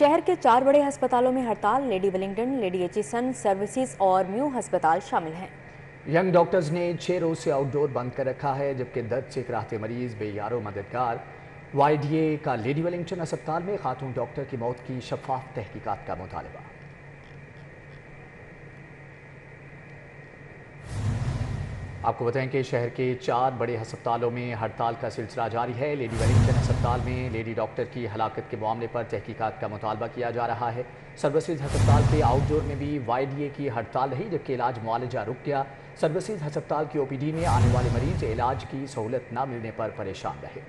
शहर के 4 बड़े अस्पतालों में हड़ताल। Lady Wellington, lady Aitchison services और म्यू अस्पताल शामिल हैं। यंग डॉक्टर्स ने 6 रोज से आउटडोर बंद कर रखा है, जबकि दर्द से कराहते मरीज बेयारो मददगार। YDA का लेडी वेलिंगटन अस्पताल में खातून डॉक्टर की मौत की शफाफ तहकीकात का मुतालबा। आपको बताएं कि शहर के 4 बड़े अस्पतालों में हड़ताल का सिलसिला जारी है। लेडी वेलिंगटन अस्पताल में लेडी डॉक्टर की हलाकत के मामले पर तहकीकात का मुतालबा किया जा रहा है। सर्विसेज अस्पताल के आउटडोर में भी YDA की हड़ताल रही, जबकि इलाज मुआलजा रुक गया। सर्विसेज अस्पताल की OPD में आने वाले मरीज इलाज की सहूलत न मिलने पर परेशान रहे।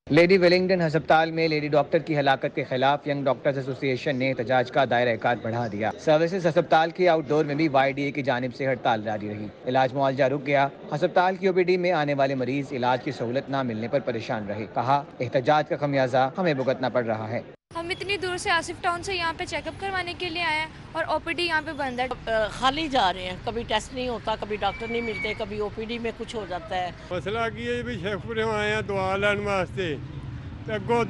लेडी वेलिंगटन अस्पताल में लेडी डॉक्टर की हलाकत के खिलाफ यंग डॉक्टर्स एसोसिएशन ने एहतजाज का दायरा-ए-कार बढ़ा दिया। सर्विसेज अस्पताल के आउटडोर में भी YDA की जानिब से हड़ताल जारी रही। इलाज मुआवजा रुक गया। अस्पताल की OPD में आने वाले मरीज इलाज की सहूलत न मिलने पर परेशान रहे। कहा, एहतजाज का खमियाजा हमें भुगतना पड़ रहा है। हम इतनी दूर से आसिफ टाउन से यहाँ पे चेकअप करवाने के लिए आए हैं और OPD यहाँ पे बंद है। खाली जा रहे हैं, कभी टेस्ट नहीं होता, कभी डॉक्टर नहीं मिलते, कभी OPD में कुछ हो जाता है। मसला की है भी शेखपुरे आए हैं दुआ लैन वास्ते, अगो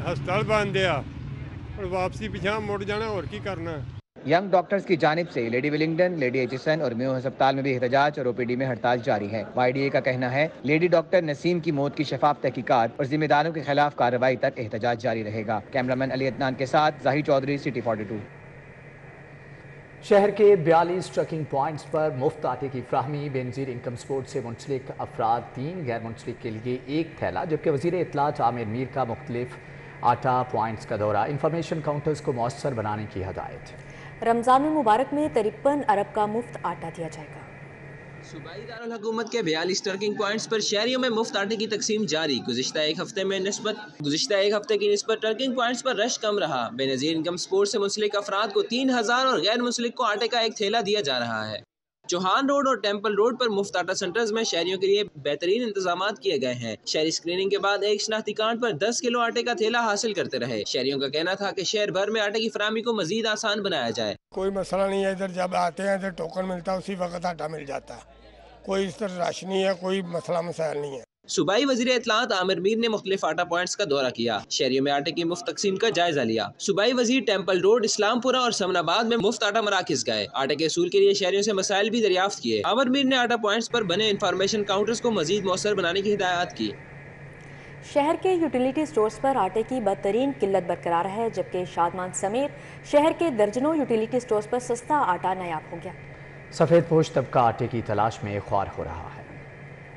हस्पताल बंद है और वापसी पिछा मुड़ जाना और की करना। यंग डॉक्टर्स की जानिब से लेडी वेलिंगटन, लेडी एचिसन और म्यू अस्पताल में भी एहतजाज और OPD में हड़ताल जारी है। YDA का कहना है, लेडी डॉक्टर नसीम की मौत की शफाफ तहकीकात और जिम्मेदारों के खिलाफ कार्रवाई तक एहतजाज जारी रहेगा। कैमरामैन अली अदनान के साथ जाहिर चौधरी, सिटी 42। शहर के 42 ट्रकिंग पॉइंट्स पर मुफ्त आटे की फ्राहमी। बेनजीर इनकम सपोर्ट से मुंसलिक अफराद 3, गैर मुंसलिक के लिए 1 थैला, जबकि वज़ीर इत्तलात आमिर मीर का मुख्तलिफ आटा पॉइंट्स का दौरा। इंफॉर्मेशन काउंटर्स को मौसर बनाने की हदायत। रमजान मुबारक में 53 अरब का मुफ्त आटा दिया जाएगा। सूबाई दारुल हुकूमत के 42 ट्रकिंग पॉइंट्स पर शहरियों में मुफ्त आटे की तकसीम जारी। गुज़िश्ता एक हफ्ते की निस्बत ट्रकिंग पॉइंट्स पर रश कम रहा। बेनजीर इनकम सपोर्ट से मुंसलिक अफराद को 3000 और गैर मुंसलिक को आटे का 1 थैला दिया जा रहा है। चौहान रोड और टेम्पल रोड पर मुफ्त आटा सेंटर्स में शहरियों के लिए बेहतरीन इंतजाम किए गए हैं। शहरी स्क्रीनिंग के बाद एक शनाख्ती कार्ड पर 10 किलो आटे का थैला हासिल करते रहे। शहरियों का कहना था कि शहर भर में आटे की फराहमी को मजीद आसान बनाया जाए। कोई मसला नहीं है, इधर जब आते हैं इधर टोकन मिलता है, उसी वक्त आटा मिल जाता है। कोई इस तरह रश नहीं है, कोई मसला मसाइल नहीं है। सूबाई वज़ीर इत्तलात आमिर मीर ने मुख्तलिफ आटा पॉइंट्स का दौरा किया। शहरियों में आटे की मुफ्त तकसीम का जायजा लिया। सूबाई वज़ीर टेम्पल रोड, इस्लामपुरा और समनाबाद में मुफ्त आटा मराकिज गए। आटे के असूल के लिए शहरियों से मसाइल भी दरियाफ्त किए। आमिर मीर ने आटा पॉइंट्स पर बने इंफॉर्मेशन काउंटर्स को मजीद मौसर बनाने की हिदायत की। शहर के यूटिलिटी स्टोर्स पर आटे की बदतरीन किल्लत बरकरार है, जबकि शादमान समेत शहर के दर्जनों यूटिलिटी स्टोर्स पर सस्ता आटा नायाब हो गया। सफ़ेद पोश तबका आटे की तलाश में ख्वार हो रहा है।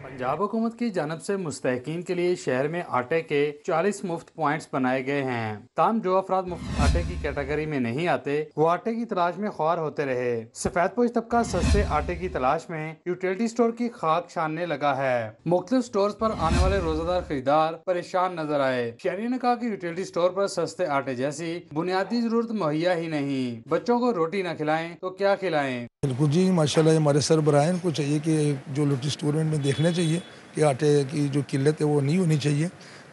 पंजाब हुकूमत की जानब से मुस्तहकीन के लिए शहर में आटे के 40 मुफ्त पॉइंट्स बनाए गए हैं। ताम जो अफराद मुफ्त आटे की कैटेगरी में नहीं आते, वो आटे की तलाश में ख्वार होते रहे। सफेद पोश तबका सस्ते आटे की तलाश में यूटिलिटी स्टोर की खाक छानने लगा है। मुख्तलिफ स्टोर पर आने वाले रोजादार खरीदार परेशान नजर आए। शहरी ने कहा कि यूटिलिटी स्टोर पर सस्ते आटे जैसी बुनियादी जरूरत मुहैया ही नहीं। बच्चों को रोटी न खिलाएं तो क्या खिलाएं। बिल्कुल जी, माशाल्लाह हमारे सरबराह को चाहिए कि जो रेस्टोरेंट में देखने चाहिए कि आटे की जो किल्लत है वो नहीं होनी चाहिए,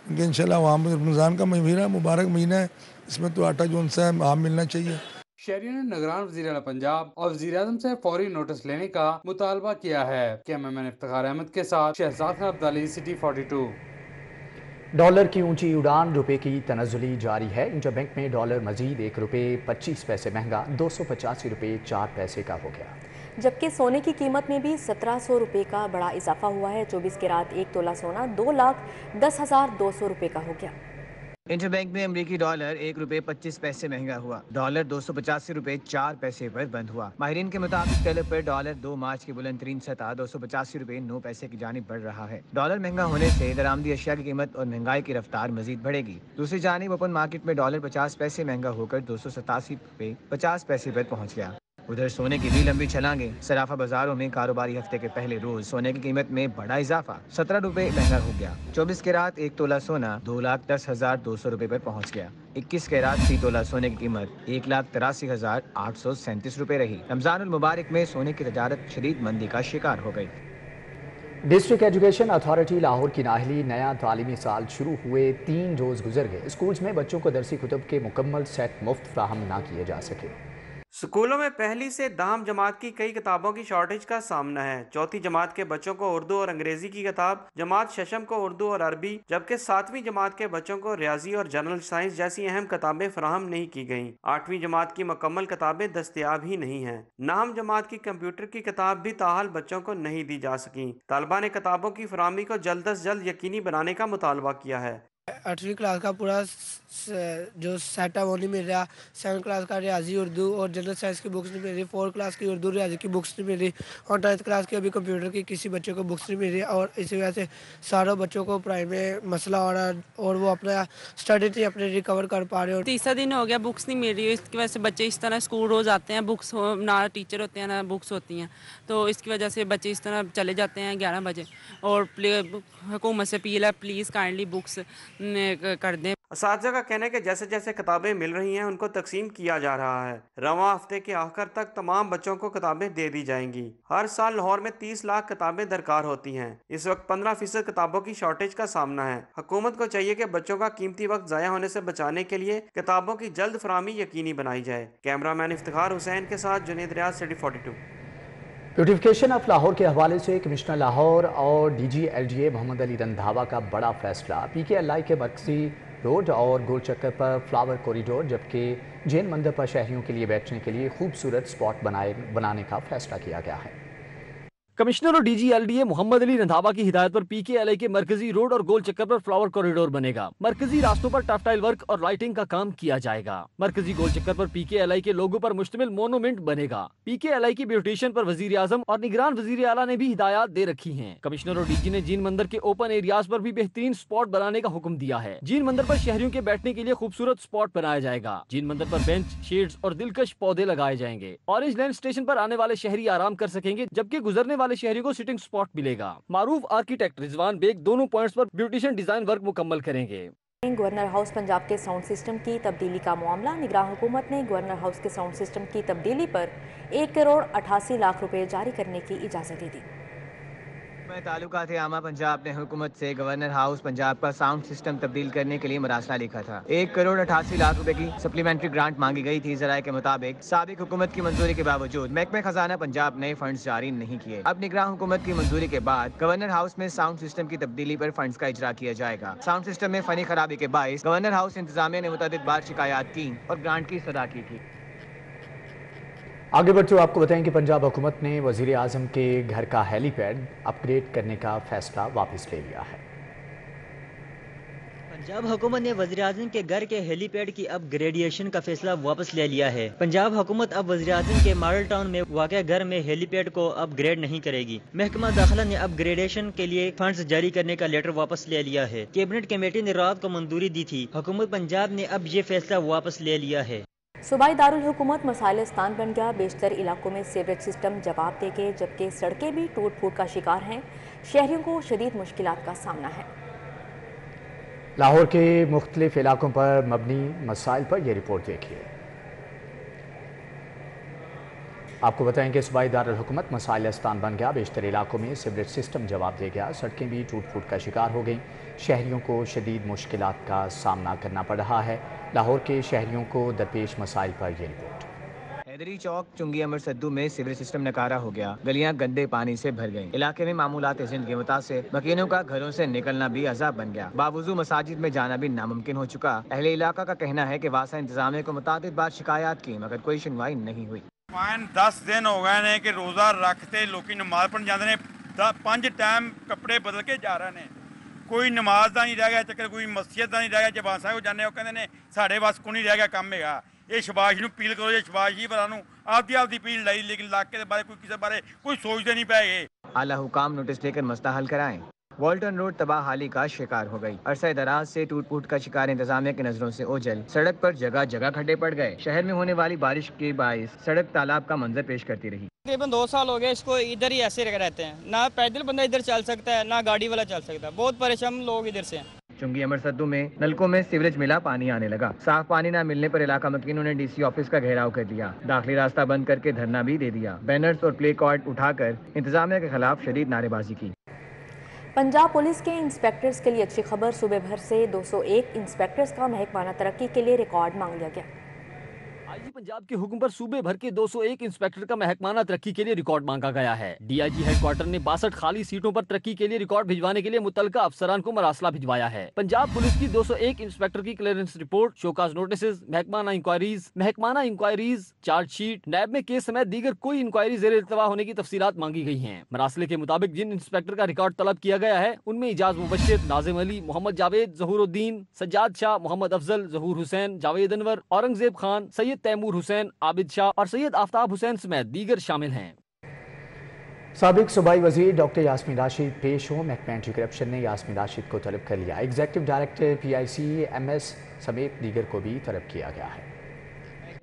क्योंकि इंशाल्लाह वहाँ पर रमज़ान का महीना मुबारक महीना है, इसमें तो आटा जो उनसे आम मिलना चाहिए। शहरियों ने निगरान वज़ीर आला पंजाब और वज़ीर आज़म से फौरी नोटिस लेने का मुतालबा किया है। कैमरामैन इफ्तिखार अहमद के साथ शहजाद खान अब्दाली, सिटी 42। डॉलर की ऊंची उड़ान, रुपए की तनज़ुली जारी है। इंटरबैंक में डॉलर मजीद 1 रुपये 25 पैसे महंगा 285 रुपये 4 पैसे का हो गया, जबकि सोने की कीमत में भी 1700 रुपये का बड़ा इजाफा हुआ है। 24 के रात 1 तोला सोना 2,10,200 रुपये का हो गया। इंटरबैंक में अमरीकी डॉलर 1 रुपये 25 पैसे महंगा हुआ। डॉलर 285 रुपये 4 पैसे पर बंद हुआ। माहिरीन के मुताबिक तलब पर डॉलर 2 मार्च की बुलंद तरीन सतह 285 रुपये 9 पैसे की जानिब बढ़ रहा है। डॉलर महंगा होने से दरामदी अशिया की कीमत और महंगाई की रफ्तार मजीद बढ़ेगी। दूसरी जानिब ओपन मार्केट में डॉलर 50 पैसे महंगा होकर 287 रुपये 50 पैसे पर पहुँच गया। उधर सोने की भी लंबी छलांगे। सराफा बाजारों में कारोबारी हफ्ते के पहले रोज सोने की कीमत में बड़ा इजाफा 17 रुपए महंगा हो गया। 24 के रात 1 तोला सोना 2,10,200 रुपए पर पहुंच गया। 21 के रात 3 तोला सोने की कीमत 1,83,837 रुपए रही। रमजानुल मुबारक में सोने की तजारत शदीद मंदी का शिकार हो गई। डिस्ट्रिक्ट एजुकेशन अथॉरिटी लाहौर की नाहली नया तालीमी साल शुरू हुए 3 रोज गुजर गए। स्कूल्स में बच्चों को दरसी कुतुब के मुकम्मल सेट मुफ्त फ्राहम ना किए जा सके। स्कूलों में पहली से 10वीं जमात की कई किताबों की शॉर्टेज का सामना है। चौथी जमात के बच्चों को उर्दू और अंग्रेजी की किताब, जमात शशम को उर्दू और अरबी, जबकि 7वीं जमात के बच्चों को रियाजी और जनरल साइंस जैसी अहम किताबें फराहम नहीं की गईं। 8वीं जमात की मुकम्मल किताबें दस्तयाब ही नहीं हैं। 9वीं जमात की कंप्यूटर की किताब भी ताहाल बच्चों को नहीं दी जा सकी। तालिबा ने किताबों की फराहमी को जल्द अज जल्द यकीनी बनाने का मुतालबा किया है। 8वीं क्लास का पूरा जो सेट है वो नहीं मिल रहा। 7वीं क्लास का रियाजी उर्दू और जनरल साइंस की बुक्स नहीं मिल रही। 4th क्लास की उर्दू रियाजी की बुक्स नहीं मिल रही और 10th क्लास की अभी कंप्यूटर की किसी बच्चे को बुक्स नहीं मिल रही और इसी वजह से सारों बच्चों को पढ़ाई में मसला हो रहा है और वो अपना स्टडी नहीं अपने रिकवर कर पा रहे हो। तीसरा दिन हो गया, बुक्स नहीं मिल रही है। इसकी वजह से बच्चे इस तरह स्कूल रोज़ आते हैं, बुक्स ना टीचर होते हैं ना बुक्स होती हैं, तो इसकी वजह से बच्चे इस तरह चले जाते हैं 11 बजे। और हुकूमत से अपील है, प्लीज़ काइंडली बुक्स कर दें। असातिज़ा का कहना है कि जैसे जैसे किताबें मिल रही हैं उनको तकसीम किया जा रहा है। रवां हफ्ते के आखिर तक तमाम बच्चों को किताबें दे दी जाएंगी। हर साल लाहौर में 30 लाख किताबें दरकार होती हैं। इस वक्त 15% किताबों की शॉर्टेज का सामना है। हुकूमत को चाहिए कि बच्चों का कीमती वक्त ज़ाया होने से बचाने के लिए किताबों की जल्द फराहमी यकीनी बनाई जाए। कैमरामैन इफ्तिखार हुसैन के साथ जुनेद रियाज, सिटी 42। ब्यूटिफिकेशन ऑफ लाहौर के हवाले से कमिश्नर लाहौर और DG-LGA मोहम्मद अली रंधावा का बड़ा फैसला। PKLI के मरकजी रोड और गोल चक्कर पर फ्लावर कॉरिडोर, जबकि जैन मंदिर पर शहरियों के लिए बैठने के लिए खूबसूरत स्पॉट बनाने का फैसला किया गया है। कमिश्नर और DG-LDA मोहम्मद अली रंधावा की हिदायत पर PKLI के मरकजी रोड और गोल चक्कर पर फ्लावर कॉरिडोर बनेगा। मरकजी रास्तों पर टफटाइल वर्क और लाइटिंग का काम किया जाएगा। मरकजी गोल चक्कर पर PKLI के लोगो पर मुश्तमिल मोनूमेंट बनेगा। PKLI की ब्यूटिशियन पर वजीर आजम और निगरान वजीर आला ने भी हिदायत दे रखी हैं। कमिश्नर और DG ने जीन मंदिर के ओपन एरियाज पर भी बेहतरीन स्पॉट बनाने का हुक्म दिया है। जीन मंदिर पर शहरियों के बैठने के लिए खूबसूरत स्पॉट बनाया जाएगा। जीन मंदिर पर बेंच, शेड्स और दिलकश पौधे लगाए जाएंगे। ऑरेंज लैंड स्टेशन पर आने वाले शहरी आराम कर सकेंगे, जबकि गुजरने वाले शहरियों को सिटिंग स्पॉट मिलेगा। मारूफ आर्किटेक्ट रिजवान बेग दोनों पॉइंट्स पर ब्यूटिशियन डिजाइन वर्क मुकम्मल करेंगे। गवर्नर हाउस पंजाब के साउंड सिस्टम की तब्दीली का मामला। निगरान हुकूमत ने गवर्नर हाउस के साउंड सिस्टम की तब्दीली पर 1 करोड़ 88 लाख रुपए जारी करने की इजाज़त दे दी। ताल्लुकात आमा पंजाब ने हुकूमत से गवर्नर हाउस पंजाब का साउंड सिस्टम तब्दील करने के लिए मरासला लिखा था। 1 करोड़ 88 लाख रुपए की सप्लीमेंट्री ग्रांट मांगी गई थी। ज़राए के मुताबिक साबिक हुकूमत की मंजूरी के बावजूद महकमे खजाना पंजाब ने फंड्स जारी नहीं किए। अब निगरान हुकूमत की मंजूरी के बाद गवर्नर हाउस में साउंड सिस्टम की तब्दीली पर फंड्स का इजरा किया जाएगा। साउंड सिस्टम में फनी खराबी के बायस गवर्नर हाउस इंतजामिया ने मुतअद्दिद बार शिकायत की और ग्रांट की सदा की थी। आगे बढ़ते हुए आपको बताएं कि पंजाब हुकूमत ने वजीर आजम के घर का हेलीपैड अपग्रेड करने का फैसला वापस ले लिया है। पंजाब हुकूमत ने वज़ीर आज़म के घर के हेलीपैड की अपग्रेडेशन का फैसला वापस ले लिया है। पंजाब हुकूमत अब वज़ीर आज़म के मॉडल टाउन में वाक़या घर में हेलीपैड को अपग्रेड नहीं करेगी। महकमा दाखिला ने अपग्रेडेशन के लिए फंड्स जारी करने का लेटर वापस ले लिया है। कैबिनेट कमेटी ने रात को मंजूरी दी थी। हुकूमत पंजाब ने अब ये फैसला वापस ले लिया है। सूबाई दारुल हुकूमत मसाइल-ए-स्थान बन गया। बेशतर इलाकों में सीवरेज सिस्टम जवाब देंगे, जबकि सड़कें भी टूट फूट का शिकार हैं। शहरियों को शदीद मुश्किलात का सामना है। लाहौर के मुख्तलिफ इलाकों पर मबनी मसाइल पर यह रिपोर्ट देखिए। आपको बताएं कि सूबाई दारुल हुकूमत मसाइल-ए-स्थान बन गया। बेशतर इलाकों में सीवरेज सिस्टम जवाब दे गया। सड़कें भी टूट फूट का शिकार हो गई। शहरियों को शदीद मुश्किलात का सामना करना पड़ रहा है। लाहौर के शहरियों को दरपेश मसाइल पर यह रिपोर्ट। हैदरी चौक चुंगी अमर सद्दू में सीवरेज सिस्टम नकारा हो गया। गलियां गंदे पानी से भर गईं। इलाके में मामूलात जिंदगी मुतासिर मकीनों का घरों से निकलना भी अजाब बन गया। बावजूद मसाजिद में जाना भी नामुमकिन हो चुका। अहले इलाका का कहना है कि वासा इंतजामिया को मुतादिद बार शिकायत की मगर कोई सुनवाई नहीं हुई। 10 दिन हो गए ने कि रोज़ा रखते लोग नमाज पढ़ने जाते हैं। 5 टाइम कपड़े बदल के जा रहे हैं। कोई नमाज का नहीं रह गया चक्कर, कोई मस्जिद का नहीं रह गया। जबान साहब जाने कहते हैं साढ़े बस को नहीं रह गया काम है। ये शबाश नूं अपील करो, ये शबाश ही वालों नूं आपदी अपील लाई, लेकिन इलाके के बारे कोई किसी बारे कोई सोचते नहीं पाए। आला हुकाम नोटिस लेकर मसला हल कराएं। वॉल्टन रोड तबाह हाली का शिकार हो गई। अरसा दराज से टूट फूट का शिकार इंतजामिया की नजरों से ओझल। सड़क पर जगह जगह खड्डे पड़ गए। शहर में होने वाली बारिश के बायस सड़क तालाब का मंजर पेश करती रही। तकरीबन 2 साल हो गए इसको इधर ही ऐसे रहते हैं। ना पैदल बंदा इधर चल सकता है, ना गाड़ी वाला चल सकता है। बहुत परेशान लोग इधर से हैं। चुंगी अमर सद्दू में नलकों में सीवरेज मिला, पानी आने लगा। साफ पानी न मिलने पर इलाका मकीनों ने DC ऑफिस का घेराव कर दिया। दाखिली रास्ता बंद करके धरना भी दे दिया। बैनर्स और प्ले कार्ड उठाकर इंतजामिया के खिलाफ शदीद नारेबाजी की। पंजाब पुलिस के इंस्पेक्टर्स के लिए अच्छी खबर। सूबे भर से 201 इंस्पेक्टर्स का महकमाना तरक्की के लिए रिकॉर्ड मांग लिया गया। आईजी पंजाब के हुक्म पर सूबे भर के 201 इंस्पेक्टर का महकमाना तरक्की के लिए रिकॉर्ड मांगा गया है। डीआईजी हेडक्वार्टर ने 62 खाली सीटों पर तरक्की के लिए रिकॉर्ड भिजवाने के लिए मुतलका अफसरान को मरासला भिजवाया है। पंजाब पुलिस की 201 इंस्पेक्टर की क्लियरेंस रिपोर्ट, शोकाज नोटिस, महकमाना इंक्वायरीज, चार्जशीट, नैब में केस समेत दीगर कोई इंक्वायरी ज़ेरे इल्तवा होने की तफसीलात मांगी गई हैं। मरासले के मुताबिक जिन इंस्पेक्टर का रिकॉर्ड तलब किया गया है उनमें इजाज मुबश्शिर, नाजिम अली, मोहम्मद जावेद, ज़हूरुद्दीन, सज्जाद शाह, मोहम्मद अफजल, ज़हूर हुसैन, जावेद अनवर, औरंगजेब खान, सैयद तैमूर हुसैन, आबिद शाह और सैयद आफ्ताब हुसैन समेत दीगर शामिल हैं। साबिक सूबाई वजीर डॉक्टर यास्मीन राशिद पेश हो। महकमा एंटी करप्शन ने यास्मीन राशिद को तलब कर लिया। एग्जीक्यूटिव डायरेक्टर PIC MS समेत दीगर को भी तलब किया गया है।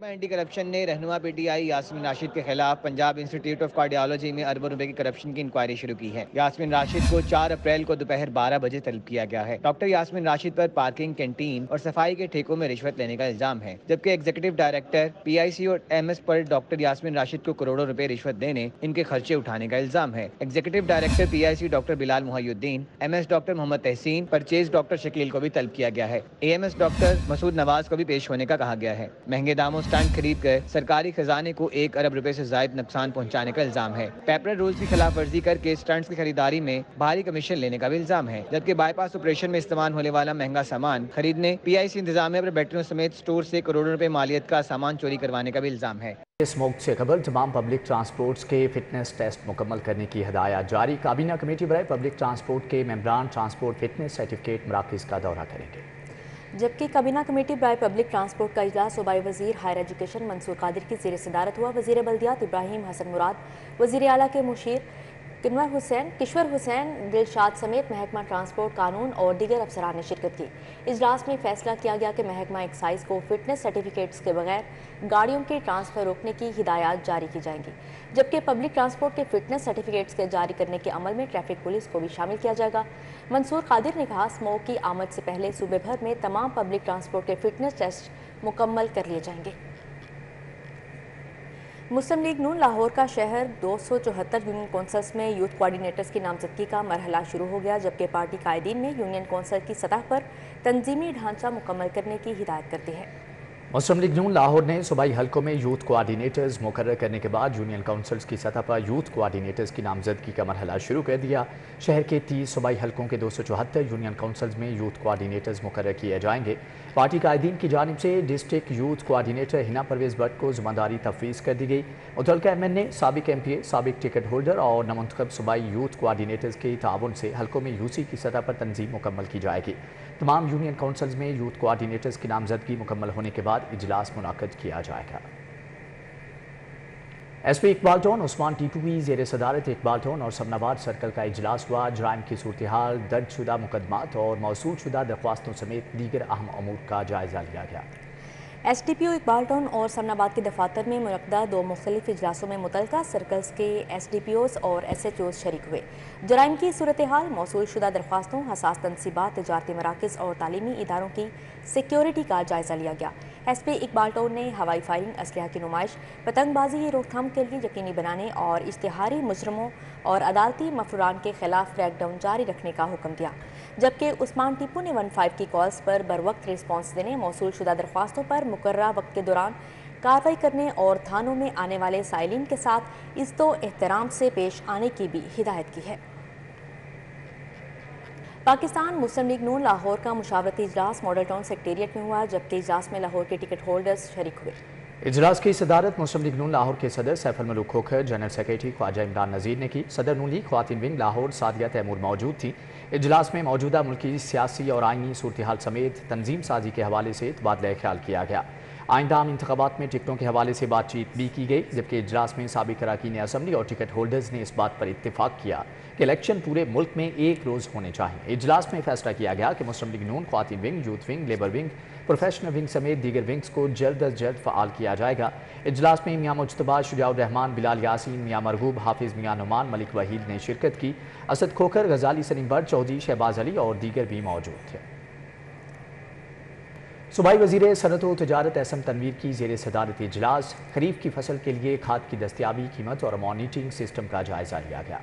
एंटी करप्शन ने रहनुमा PTI यास्मीन राशिद के खिलाफ पंजाब इंस्टीट्यूट ऑफ कार्डियोलॉजी में अरबों रुपए की करप्शन की इंक्वायरी शुरू की है। यास्मीन राशिद को 4 अप्रैल को दोपहर 12 बजे तलब किया गया है। डॉक्टर यास्मीन राशिद पर पार्किंग, कैंटीन और सफाई के ठेकों में रिश्वत लेने का इल्जाम है, जबकि एग्जीक्यूटिव डायरेक्टर PIC और MS पर डॉक्टर यास्मीन राशिद को करोड़ों रुपए रिश्वत देने, इनके खर्चे उठाने का इल्जाम है। Executive director PIC doctor Bilal Muhiuddin, MS doctor Mohammad Tehseen, purchase doctor Shakeel को भी तलब किया गया है। AMS डॉक्टर मसूद नवाज को भी पेश होने का कहा गया है। महंगे दामों स्टंट खरीद कर सरकारी खजाने को 1 अरब रुपए से ज्यादा नुकसान पहुंचाने का इल्जाम है। पेपरल रूल्स की खिलाफ वर्जी करके स्टंट्स की खरीदारी में भारी कमीशन लेने का भी इल्जाम है, जबकि बाईपास ऑपरेशन में इस्तेमाल होने वाला महंगा सामान खरीदने, PIC इंतजामिया पर बैटरियों समेत स्टोर से करोड़ों रुपए मालियत का सामान चोरी करवाने का भी इल्जाम है। स्मोक से खबर तमाम पब्लिक ट्रांसपोर्ट्स के फिटनेस टेस्ट मुकम्मल करने की हदायत जारी। काबीना कमेटी बराए पब्लिक ट्रांसपोर्ट के मेंबरान ट्रांसपोर्ट फिटनेस सर्टिफिकेट मराकज़ का दौरा करेंगे। जबकि काबीना कमेटी बराए पब्लिक ट्रांसपोर्ट का इजलास सूबाई वजीर हायर एजुकेशन मंसूर कादिर की ज़ेर सदारत हुआ। वजीर बल्दियात इब्राहिम हसन मुराद, वजीर आला के मुशीर किश्वर हुसैन दिलशाद समेत महकमा ट्रांसपोर्ट, कानून और दीगर अफसरान ने शिरकत की। इजलास में फैसला किया गया कि महकमा एक्साइज को फिटनेस सर्टिफिकेट्स के बगैर गाड़ियों के ट्रांसफ़र रोकने की हिदायत जारी की जाएंगी, जबकि पब्लिक ट्रांसपोर्ट के फिटनेस सर्टिफिकेट्स के जारी करने के अमल में ट्रैफिक पुलिस को भी शामिल किया जाएगा। मंसूर कादिर ने कहा, स्मोक की आमद से पहले सूबे भर में तमाम पब्लिक ट्रांसपोर्ट के फिटनेस टेस्ट मुकम्मल कर लिए जाएंगे। मुस्लिम लीग नून लाहौर का शहर 274 यूनियन कौंसल्स में यूथ कोऑर्डिनेटर्स की नामजदगी का मरहला शुरू हो गया, जबकि पार्टी कायदीन ने यूनियन कौंसल की सतह पर तंजीमी ढांचा मुकम्मल करने की हिदायत कर दी है। मुस्लिम लीग नून लाहौर ने सूबाई हलकों में यूथ कोऑर्डिनेटर्स मुकर्रर करने के बाद यूनियन काउंसिल्स की सतह पर यूथ कोऑर्डिनेटर्स की नामजदगी का मरहला शुरू कर दिया। शहर के 30 सूबाई हलकों के 274 यूनियन काउंसिल्स में यूथ कोऑर्डिनेटर्स मुकर्रर किए जाएंगे। पार्टी कायदीन की जानिब से district youth coordinator Hina Parvez Bhatt को जिम्मेदारी तफवीज़ कर दी गई। मुतल्लिका MNA, साबिक MPA, साबिक टिकट होल्डर और नमुंतखब सूबाई यूथ कोऑर्डिनेटर्स के ताउन से हलकों में UC की सतह पर तंजीम मुकम्मल की जाएगी। तमाम यूनियन काउंसिल्स में यूथ कोऑर्डिनेटर्स की नामजदगी मुकम्मल होने के बाद इजलास मुनाकिद किया जाएगा। SP इकबाल टाउन उस्मान टीपू की ज़ेर सदारत इकबाल टाउन और सबनाबाद सर्कल का इजलास हुआ। जराइम की सूरत हाल, दर्जशुदा मुकदमात और मौसूलशुदा दरख्वास्तों समेत दीगर अहम अमूर का जायजा लिया गया। SDPO इकबाल टाउन और समनाबाद के दफातर में मुनक्कदा 2 मुख्तलिफ इजलासों में मुतल्लिका सर्कल्स के SDPOs और SHOs शरीक हुए। जराइम की सूरत हाल, मौसूलशुदा दरख्वास्तों, हसास तनसीबात, तजारती मराकज़ और तालीमी इदारों की सिक्योरिटी का जायजा लिया गया। SP इकबाल टाउन ने हवाई फायरिंग, असलहा की नुमाइश, पतंगबाजी की रोकथाम के लिए यकीनी बनाने और इश्तिहारी मुजरमों और अदालती मफरूरान के खिलाफ क्रैकडाउन जारी रखने का हुक्म दिया, जबकि उस्मान टीपू ने 15 की कॉल्स पर बरवक्त रिस्पॉन्स देने, मौसूलशुदा दरख्वास्तों पर मुकर्ररा वक्त के दौरान कार्रवाई करने और थानों में आने वाले साइलिन के साथ इज्जतो एहतराम से पेश आने की भी हिदायत की है। पाकिस्तान मुस्लिम लीग नून लाहौर का मुशावरती इजलास मॉडल टाउन सेक्रेटेरिएट में हुआ, जबकि इजलास में लाहौर के टिकट होल्डर्स शरीक हुए। इजलास की सदारत मुस्लिम लीग नून लाहौर के सदर सैफ अल मलूक खोखर, जनरल सेक्रेटरी ख्वाजा इमरान नज़ीर ने की। सदर नून लीग ख्वातीन विंग लाहौर सादिया तैमूर मौजूद थी। इजलास में मौजूदा मुल्की सियासी और आइनी सूरत हाल समेत तंजीम साजी के हवाले से तबादला ख्याल किया गया। आइंदा आम इंतखाबात में टिकटों के हवाले से बातचीत भी की गई, जबकि इजलास में साबिक अरकान असम्बली और टिकट होल्डर्स ने इस बात पर इत्तेफाक किया कि इलेक्शन पूरे मुल्क में एक रोज़ होने चाहिए। इजलास में फैसला किया गया कि मुस्लिम लीग नून ख्वातीन wing, youth wing, labour wing, professional wing समेत दीगर विंग्स को जल्द अज जल्द फ़आल किया जाएगा। इजलास में मियाँ मुज्तबा, शुजाउर रहमान, बिलाल यासीन, मियाँ मरगूब, हाफिज़ मियाँ नुमान, मलिक वहीद ने शिरकत की। असद खोखर, गजाली सलीम बट, चौधरी शहबाज अली और दीगर भी मौजूद थे। सूबाई वज़ीर सनअत व तजारत SM तनवीर की ज़ेर सदारत इजलास खरीफ की फसल के लिए खाद की दस्तियाबी, कीमत और मॉनिटरिंग सिस्टम का जायजा लिया गया।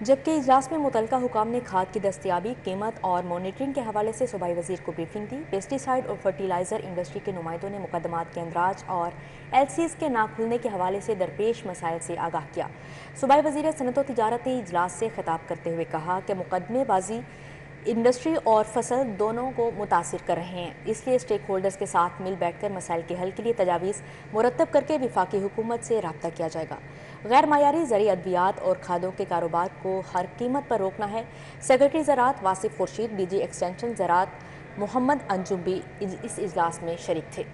जबकि इजलास में मुतलका हुकाम ने खाद की दस्तयाबी, कीमत और मॉनिटरिंग के हवाले से सूबाई वजीर को ब्रीफिंग दी। पेस्टिसाइड और फर्टिलाइजर इंडस्ट्री के नुमाइंदों ने मुकदमात के अंदराज और LCs के ना खुलने के हवाले से दरपेश मसाइल से आगाह किया। सूबाई वजीर सनअत व तिजारत ने इजलास से खिताब करते हुए कहा कि मुकदमेबाजी इंडस्ट्री और फसल दोनों को मुतासिर कर रहे हैं, इसलिए स्टेक होल्डर्स के साथ मिल बैठकर मसाइल के हल के लिए तजावीज़ मुरतब करके वफाकी हुकूमत से रब्ता किया जाएगा। गैर मायारी ज़री अद्वियात और खादों के कारोबार को हर कीमत पर रोकना है। सेक्रेटरी ज़राअत वासिफ खुर्शीद, DG एक्सटेंशन ज़राअत मोहम्मद अंजुम भी इस इजलास में शरीक थे।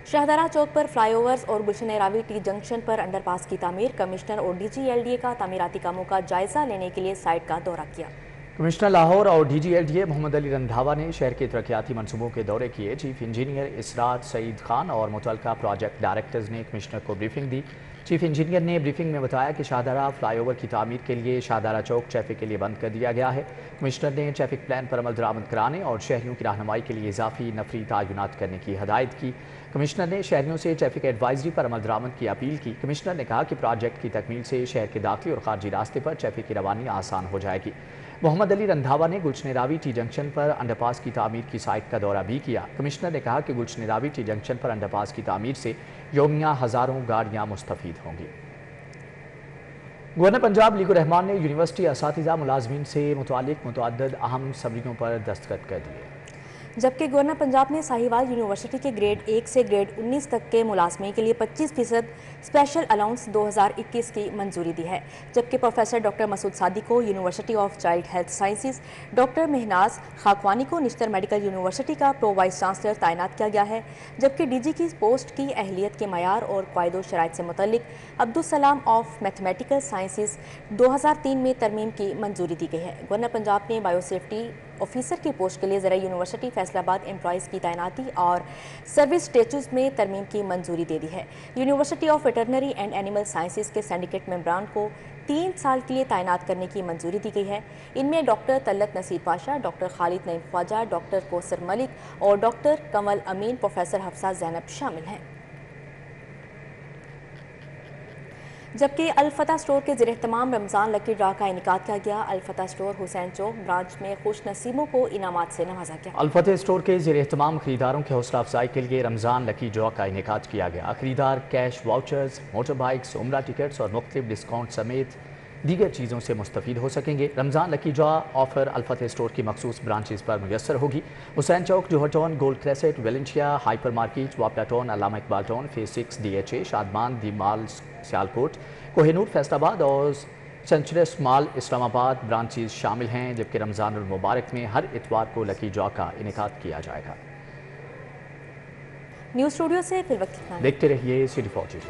शाहदरा चौक पर फ्लाईओवर्स और गुलशन रावी टी जंक्शन पर अंडरपास की तामीर, कमिश्नर और DG LDA का तामीराती कामों का जायजा लेने के लिए साइट का दौरा किया। कमिश्नर लाहौर और DG LDA मोहम्मद अली रंधावा ने शहर के तरक्याती मनसूबों के दौरे किए। चीफ इंजीनियर इसरार सईद खान और मुतल्लिका प्रोजेक्ट डायरेक्टर्स ने कमिश्नर को ब्रीफिंग दी। चीफ इंजीनियर ने ब्रीफिंग में बताया कि शाहदरा फ्लाईओवर की तामीर के लिए शाहदरा चौक ट्रैफिक के लिए बंद कर दिया गया है। कमिश्नर ने ट्रैफिक प्लान पर अमल दरामद कराने और शहरियों की रहनुमाई के लिए इजाफी नफरी तयनात करने की हदायत की। कमिश्नर ने शहरियों से ट्रैफिक एडवाइजरी पर अमल दरामद की अपील की। कमिश्नर ने कहा कि प्रोजेक्ट की तकमील से शहर के दाखिली और खारजी रास्ते पर ट्रैफिक की रवानी आसान हो जाएगी। मोहम्मद अली रंधावा ने गुलशन रावी टी जंक्शन पर अंडरपास की तामीर की साइट का दौरा भी किया। कमिश्नर ने कहा कि गुलशन रावी टी जंक्शन पर अंडरपास की तामीर से यौमिया हज़ारों गाड़ियाँ मुस्तफ़ीद होंगी। गवर्नर पंजाब लीगुर रहमान ने यूनिवर्सिटी असातिज़ा मुलाजमीन से मुतालिक मुतअद्दिद अहम सबरियों पर दस्तखत कर दिए। जबकि गवर्नर पंजाब ने साहिवाल यूनिवर्सिटी के ग्रेड 1 से ग्रेड 19 तक के मुलाजमीन के लिए 25% स्पेशल अलाउंस 2021 की मंजूरी दी है। जबकि प्रोफेसर डॉक्टर मसूद सादी को university of child health sciences, doctor Mahnaz Khakwani को निश्तर मेडिकल यूनिवर्सिटी का प्रो वाइस चांसलर तैनात किया गया है। जबकि DG की पोस्ट की अहलियत के मयार और कायदो शराइत से मुतल्लिक Abdul Salam of mathematical sciences 2003 में तरमीम की मंजूरी दी गई है। गवर्नर पंजाब ने बायोसेफ्टी ऑफिसर की पोस्ट के लिए ज़रा यूनिवर्सिटी फैसलाबाद एम्प्लॉइज़ की तैनाती और सर्विस स्टेटस में तरमीम की मंजूरी दे दी है। University of veterinary and animal sciences के सिंडिकेट मेंबरान को 3 साल के लिए तैनात करने की मंजूरी दी गई है। इनमें doctor तल्लत Naseer Pasha, doctor Khalid Naeem Khwaja, doctor Kausar Malik और डॉक्टर कमल अमीन, प्रोफेसर हफ्सा जैनब शामिल हैं। जबकि अल-फतह स्टोर के ज़ेर एहतमाम रमज़ान लकी ड्रा का इनेकाद किया गया। अल-फतह स्टोर हुसैन चौक ब्रांच में खुश नसीबों को इनामात से नवाजा गया। अल-फतह स्टोर के ज़ेर एहतमाम खरीदारों के हौसला अफजाई के लिए रमज़ान लकी ड्रा का इनेकाद किया गया। खरीदार कैश वाउचर्स, मोटर बाइक्स, उम्रा टिकट्स और मुख्तलिफ डिस्काउंट समेत दीगर चीज़ों से मुस्तफ़ीद हो सकेंगे। Ramzan lucky draw offer Al Fatah store की मखसूस ब्रांचेस पर मुयसर होगी। Hussain Chowk, Johar town, gold crescent, Valencia hypermarket, वापडा town, Allama Iqbal town, phase 6 DHA, Shadman, the mall Sialkot, Kohinoor Faisalabad और सेंचुरस माल इस्लामाबाद ब्रांचेस शामिल हैं। जबकि रमज़ान मुबारक में हर इतवार को लकी ड्रा का इनेकाद किया जाएगा। न्यूज़ स्टूडियो से फिल वक्त देखते रहिए City 4 TV।